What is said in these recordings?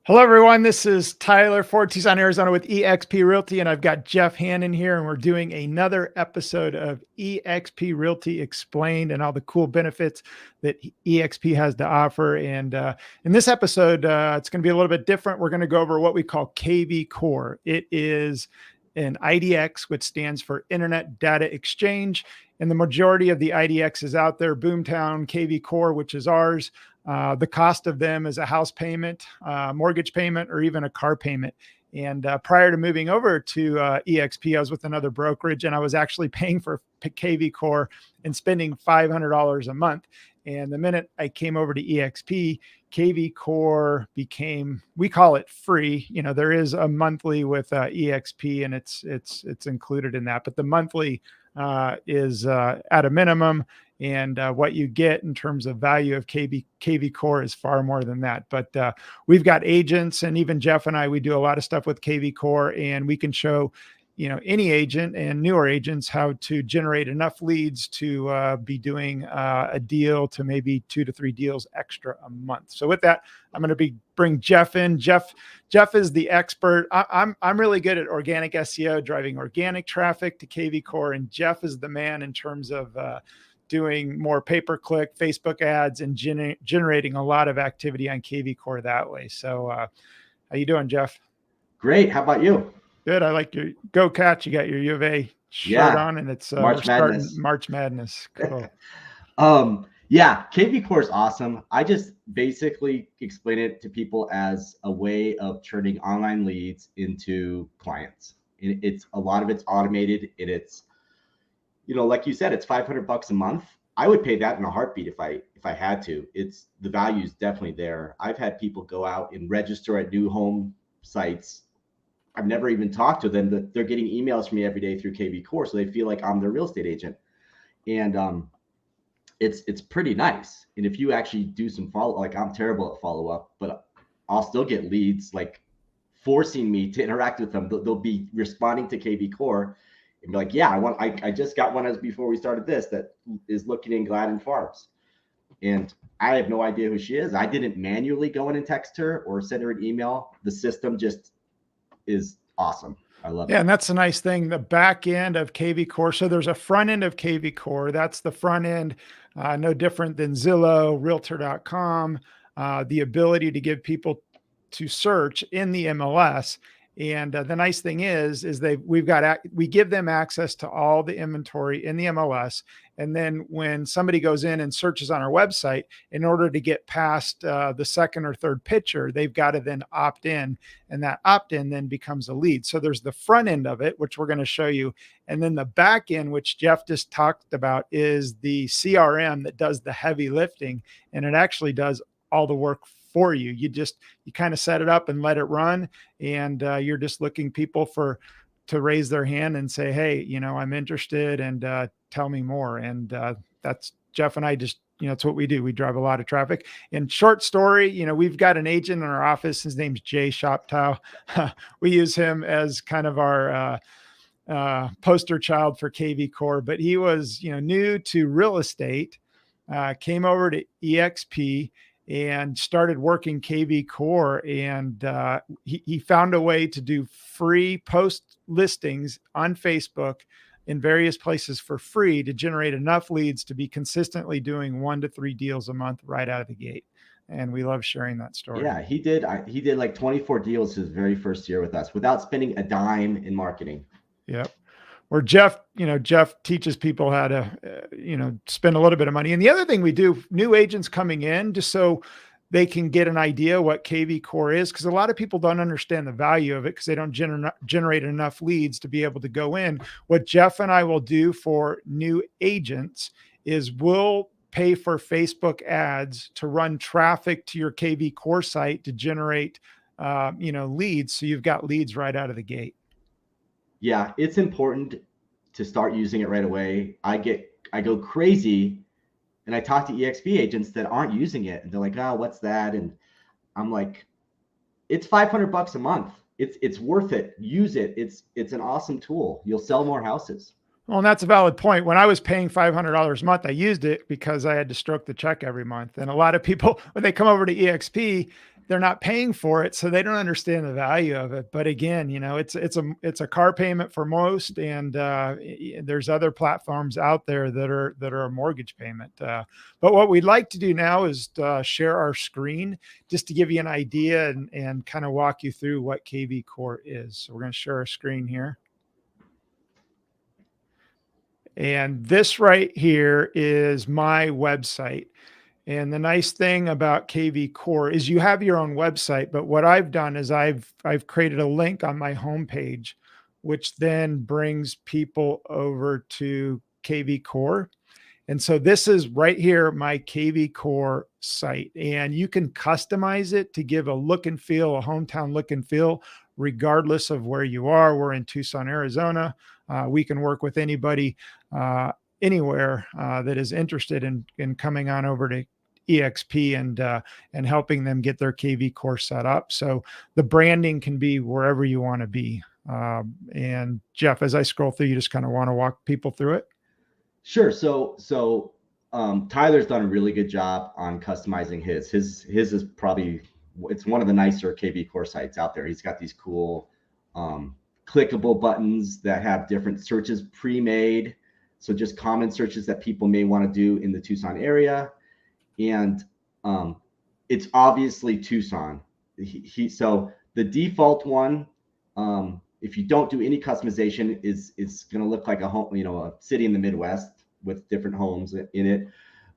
Hello, everyone. This is Tyler for Tucson, Arizona with eXp Realty, and I've got Jeff Hannon here, and we're doing another episode of eXp Realty Explained and all the cool benefits that eXp has to offer. And in this episode, it's going to be a little bit different. We're going to go over what we call kvCORE. It is an IDX, which stands for Internet Data Exchange, and the majority of the IDXs out there, Boomtown, kvCORE, which is ours. The cost of them is a house payment, mortgage payment, or even a car payment. And prior to moving over to eXp, I was with another brokerage, and I was actually paying for kvCORE and spending $500 a month. And the minute I came over to eXp, kvCORE became, we call it free. You know, there is a monthly with eXp, and it's included in that. But the monthly is at a minimum. And what you get in terms of value of kvCORE is far more than that. But we've got agents, and even Jeff and I, we do a lot of stuff with kvCORE, and we can show, you know, any agent and newer agents how to generate enough leads to be doing a deal to maybe 2 to 3 deals extra a month. So with that, I'm going to bring Jeff in. Jeff is the expert. I'm really good at organic SEO, driving organic traffic to kvCORE, and Jeff is the man in terms of doing more pay-per-click Facebook ads and generating a lot of activity on kvCORE that way. So how you doing, Jeff? Great. How about you? Good. I like your Go Cats. You got your U of A shirt on, and it's March Madness. March Madness. Cool. Yeah, kvCORE is awesome. I just basically explain it to people as a way of turning online leads into clients. And it's a lot of it's automated, and it's, you know, like you said, it's $500 a month. I would pay that in a heartbeat if I had to. It's the value is definitely there. I've had people go out and register at new home sites. I've never even talked to them, but they're getting emails from me every day through kvCORE, so they feel like I'm their real estate agent, and it's pretty nice. And if you actually do some follow, like I'm terrible at follow up, but I'll still get leads like forcing me to interact with them. They'll be responding to kvCORE. And be like, yeah, I just got one as before we started this that is looking in Gladden Farms. And I have no idea who she is. I didn't manually go in and text her or send her an email. The system just is awesome. I love it. Yeah, and that's a nice thing. The back end of kvCORE. So there's a front end of kvCORE. That's the front end, no different than Zillow, Realtor.com, the ability to give people to search in the MLS. And the nice thing is we give them access to all the inventory in the MLS. And then when somebody goes in and searches on our website, in order to get past the second or third picture, they've got to then opt in, and that opt-in then becomes a lead. So there's the front end of it, which we're going to show you. And then the back end, which Jeff just talked about, is the CRM that does the heavy lifting, and it actually does all the work for you. You kind of set it up and let it run, and you're just looking people to raise their hand and say, hey, you know, I'm interested, and tell me more. And that's Jeff and I just, you know, it's what we do. We drive a lot of traffic. And short story, you know, we've got an agent in our office. His name's Jay Shoptow. We use him as kind of our poster child for kvCORE, but he was, you know, new to real estate, came over to eXp and started working kvCORE, and he found a way to do free post listings on Facebook in various places for free to generate enough leads to be consistently doing 1 to 3 deals a month right out of the gate. And we love sharing that story. Yeah, he did like 24 deals his very first year with us without spending a dime in marketing. Yep. Or Jeff teaches people how to, spend a little bit of money. And the other thing we do, new agents coming in, just so they can get an idea what kvCORE is, because a lot of people don't understand the value of it because they don't generate enough leads to be able to go in. What Jeff and I will do for new agents is we'll pay for Facebook ads to run traffic to your kvCORE site to generate, leads. So you've got leads right out of the gate. Yeah, it's important to start using it right away. I go crazy, and I talk to eXp agents that aren't using it, and they're like, "Oh, what's that?" And I'm like, "It's $500 a month. It's worth it. Use it. It's an awesome tool. You'll sell more houses." Well, and that's a valid point. When I was paying $500 a month, I used it because I had to stroke the check every month. And a lot of people, when they come over to eXp, they're not paying for it, so they don't understand the value of it. But again, it's a car payment for most, and there's other platforms out there that are a mortgage payment. But what we'd like to do now is share our screen just to give you an idea and kind of walk you through what kvCORE is. So we're going to share our screen here. And this right here is my website. And the nice thing about kvCORE is you have your own website, but what I've done is I've created a link on my homepage, which then brings people over to kvCORE. And so this is right here, my kvCORE site, and you can customize it to give a look and feel, a hometown look and feel, regardless of where you are. We're in Tucson, Arizona. We can work with anybody anywhere that is interested in coming on over to eXp and helping them get their kvCORE set up. So the branding can be wherever you want to be. And Jeff, as I scroll through, you just kind of want to walk people through it. Sure. So Tyler's done a really good job on customizing his. His is probably, it's one of the nicer kvCORE sites out there. He's got these cool clickable buttons that have different searches pre-made. So just common searches that people may want to do in the Tucson area. And it's obviously Tucson. So the default one, if you don't do any customization, is going to look like a home, a city in the Midwest with different homes in it.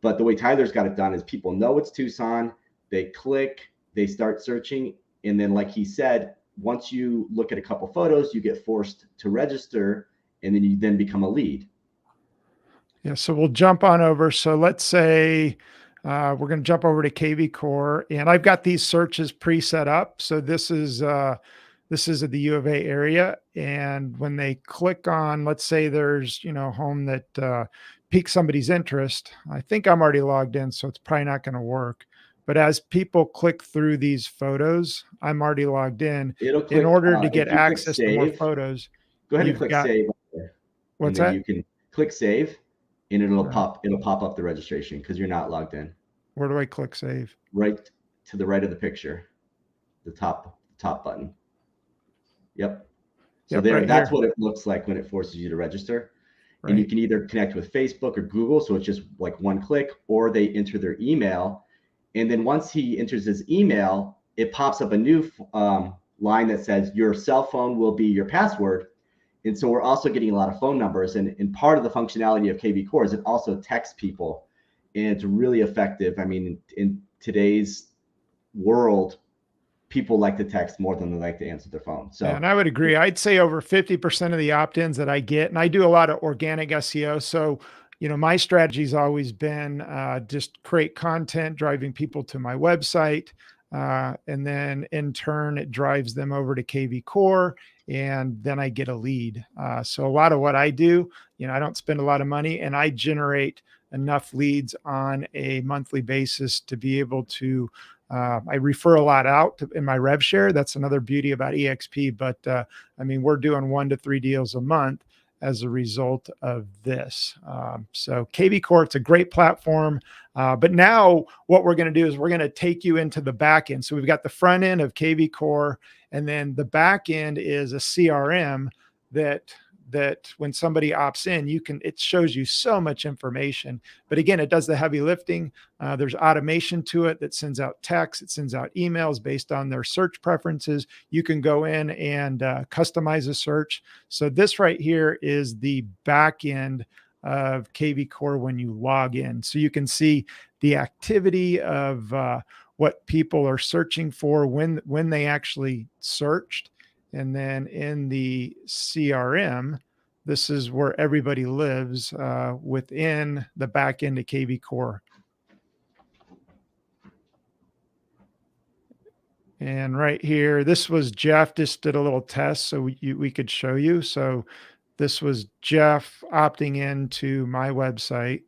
But the way Tyler's got it done is people know it's Tucson. They click, they start searching, and then, like he said, once you look at a couple photos, you get forced to register, and then you become a lead. Yeah. So we'll jump on over. So let's say we're going to jump over to kvCORE, and I've got these searches pre-set up. So this is the U of A area. And when they click on, let's say there's, a home that piques somebody's interest, I think I'm already logged in, so it's probably not going to work. But as people click through these photos, I'm already logged in. It'll click, in order to get access to more photos. Go ahead and click save. What's that? You can click save, and it'll pop up the registration because you're not logged in. Where do I click save? Right to the right of the picture, the top button. Yep. So that's what it looks like when it forces you to register. Right. And you can either connect with Facebook or Google, so it's just like one click, or they enter their email. And then once he enters his email, it pops up a new line that says your cell phone will be your password. And so we're also getting a lot of phone numbers. And part of the functionality of kvCORE is it also texts people. And it's really effective. I mean, in today's world, people like to text more than they like to answer their phone. So, and I would agree. I'd say over 50% of the opt-ins that I get, and I do a lot of organic SEO. So, my strategy has always been just create content, driving people to my website. And then in turn, it drives them over to kvCORE, and then I get a lead. So a lot of what I do, I don't spend a lot of money, and I generate enough leads on a monthly basis to be able to, I refer a lot out in my rev share. That's another beauty about eXp. But we're doing 1 to 3 deals a month as a result of this. So kvCORE, it's a great platform. But now what we're going to do is we're going to take you into the back end. So we've got the front end of kvCORE, and then the back end is a CRM that when somebody opts in, it shows you so much information. But again, it does the heavy lifting. There's automation to it that sends out texts, it sends out emails based on their search preferences. You can go in and customize a search. So this right here is the back end of kvCORE when you log in. So you can see the activity of what people are searching for when they actually searched. And then in the CRM, this is where everybody lives within the back end of kvCORE. And right here, this was Jeff, just did a little test so we could show you. So this was Jeff opting into my website.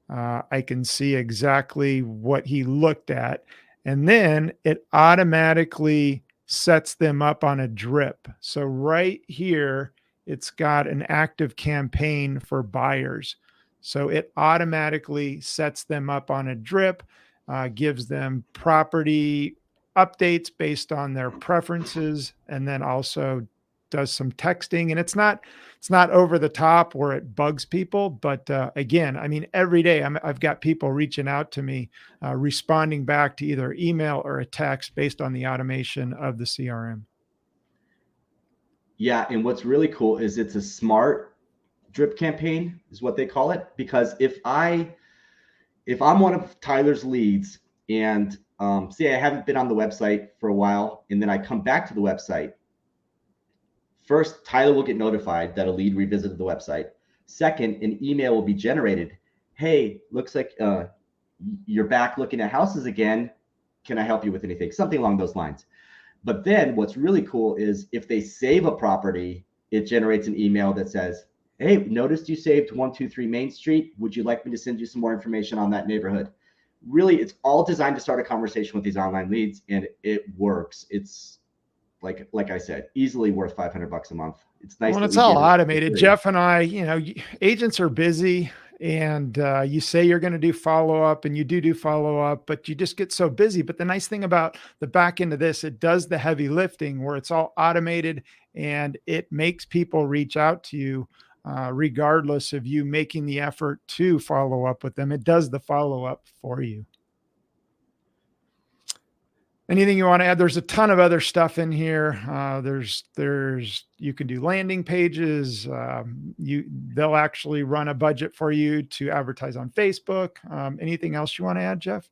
I can see exactly what he looked at. And then it automatically sets them up on a drip. So right here, it's got an active campaign for buyers. So it automatically sets them up on a drip, gives them property updates based on their preferences, and then also does some texting. And it's not over the top where it bugs people, but again, I mean, every day I've got people reaching out to me, responding back to either email or a text based on the automation of the CRM. Yeah, and what's really cool is it's a smart drip campaign is what they call it. Because if I'm one of Tyler's leads and say I haven't been on the website for a while, and then I come back to the website, first, Tyler will get notified that a lead revisited the website. Second, an email will be generated. Hey, looks like you're back looking at houses again. Can I help you with anything? Something along those lines. But then what's really cool is if they save a property, it generates an email that says, hey, noticed you saved 123 Main Street. Would you like me to send you some more information on that neighborhood? Really, it's all designed to start a conversation with these online leads, and it works. It's like I said, easily worth $500 a month. It's nice. Well, that it's we all give it for automated. free. Jeff and I, agents are busy, and you say you're going to do follow-up, and you do follow-up, but you just get so busy. But the nice thing about the back end of this, it does the heavy lifting where it's all automated, and it makes people reach out to you regardless of you making the effort to follow up with them. It does the follow-up for you. Anything you want to add? There's a ton of other stuff in here. You can do landing pages. They'll actually run a budget for you to advertise on Facebook. Anything else you want to add, Jeff?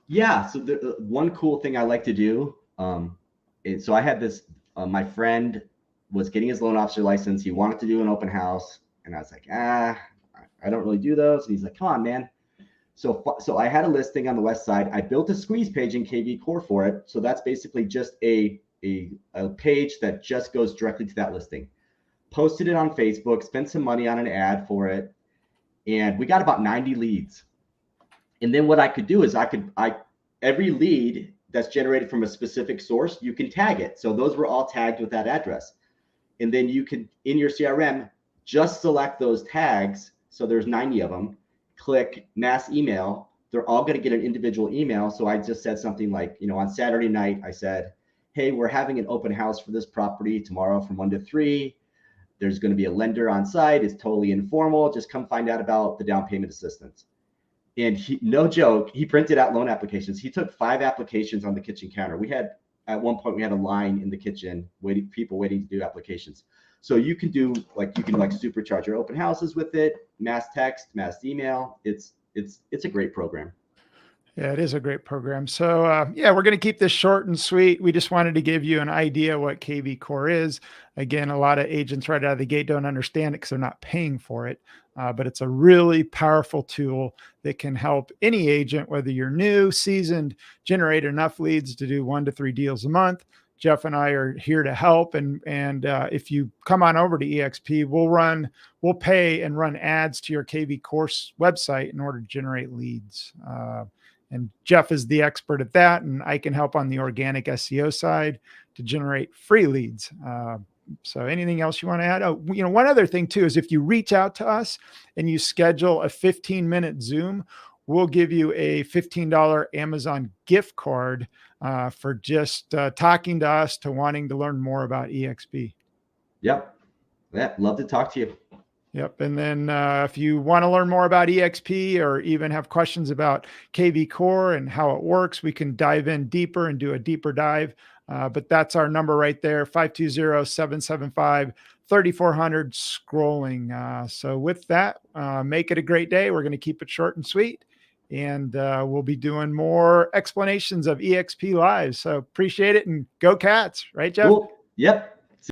Yeah. So one cool thing I like to do. So I had this. My friend was getting his loan officer license. He wanted to do an open house, and I was like, I don't really do those. And he's like, come on, man. So I had a listing on the west side. I built a squeeze page in kvCORE for it. So that's basically just a page that just goes directly to that listing. Posted it on Facebook, spent some money on an ad for it, and we got about 90 leads. And then what I could do is every lead that's generated from a specific source, you can tag it. So those were all tagged with that address. And then you could, in your CRM, just select those tags. So there's 90 of them. Click mass email. They're all going to get an individual email. So I just said something like, on Saturday night, I said, hey, we're having an open house for this property tomorrow from 1 to 3. There's going to be a lender on site. It's totally informal. Just come find out about the down payment assistance. And no joke, he printed out loan applications. He took 5 applications on the kitchen counter. At one point, we had a line in the kitchen people waiting to do applications. So you can supercharge your open houses with it, mass text, mass email. It's a great program. Yeah, it is a great program. So we're going to keep this short and sweet. We just wanted to give you an idea what kvCORE is. Again, a lot of agents right out of the gate don't understand it because they're not paying for it. But it's a really powerful tool that can help any agent, whether you're new, seasoned, generate enough leads to do 1 to 3 deals a month. Jeff and I are here to help. And if you come on over to eXp, we'll pay and run ads to your kvCORE website in order to generate leads. And Jeff is the expert at that. And I can help on the organic SEO side to generate free leads. So anything else you want to add? Oh, one other thing too, is if you reach out to us and you schedule a 15-minute Zoom, we'll give you a $15 Amazon gift card for just talking to us, to wanting to learn more about eXp. Yep. Yeah, love to talk to you. Yep. And then if you want to learn more about eXp or even have questions about kvCORE and how it works, we can dive in deeper and do a deeper dive. But that's our number right there, 520-775-3400 scrolling. So with that, make it a great day. We're going to keep it short and sweet. And we'll be doing more explanations of eXp Live. So appreciate it, and go Cats, right, Jeff? Cool. Yep.